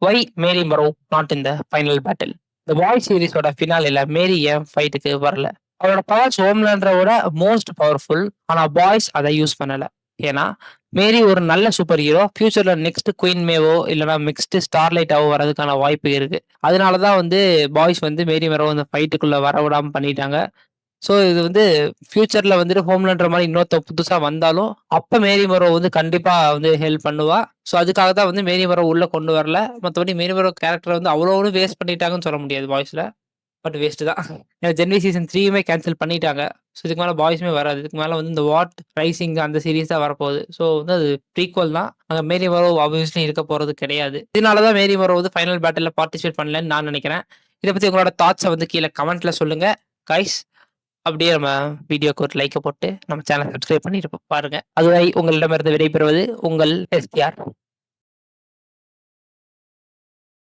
Y மேரி மரோ not in the final battle. இந்த boys சீரிஸோட ஃபினாலில மேரி ஏன் ஃபைட்டுக்கு வரல? அவரோட பவர்ஸ் ஹோம்லேண்டரோட மோஸ்ட் பவர்ஃபுல். ஆனா பாய்ஸ் அதை யூஸ் பண்ணல. ஏன்னா மேரி ஒரு நல்ல சூப்பர் ஹீரோ. ஃபியூச்சர்ல நெக்ஸ்ட் குயின் மேவோ இல்லைனா நெக்ஸ்ட் ஸ்டார்லைட்டாவோ வரதுக்கான வாய்ப்பு இருக்கு. அதனாலதான் வந்து பாய்ஸ் வந்து மேரி மரோ அந்த ஃபைட்டுக்குள்ள வர விடாம பண்ணிட்டாங்க. ஸோ இது வந்து ஃபியூச்சர்ல வந்துட்டு ஹோம்லேண்டர் மாதிரி இன்னொருத்த புதுசா வந்தாலும் அப்ப மேரி மரோ வந்து கண்டிப்பா வந்து ஹெல்ப் பண்ணுவா. ஸோ அதுக்காக தான் வந்து மேரி மரோ உள்ள கொண்டு வரல. மற்றபடி மேரி மரோ கேரக்டர் வந்து அவ்வளோ வேஸ்ட் பண்ணிட்டாங்கன்னு சொல்ல முடியாது பாய்ஸ்ல. பட் வேஸ்ட் தான். ஏன்னா ஜென்வி சீசன் 3யுமே கேன்சல் பண்ணிட்டாங்க. ஸோ இதுக்கு மேல பாய்ஸுமே வராது. இதுக்கு மேல வந்து இந்த வாட் ரைசிங் அந்த சீரிஸ் தான் வரப்போகுது. ஸோ வந்து அது ப்ரீக்வல் தான். அங்க மேரி மரோ ஆப்வியஸ்லி இருக்க போறது கிடையாது. இதனால தான் மேரி மரோ வந்து ஃபைனல் பேட்டில்ல பார்ட்டிசிபேட் பண்ணலன்னு நான் நினைக்கிறேன். இத பத்தி உங்களோட தாட்ஸ வந்து கீழ கமெண்ட்ல சொல்லுங்க. கைஸ் அப்படியே நம்ம வீடியோக்கு ஒரு லைக்க போட்டு நம்ம சேனல் சப்ஸ்கிரைப் பண்ணிட்டு பாருங்க. அதுவரை உங்களிடமிருந்து விடைபெறுவது உங்கள் எஸ்டிஆர்.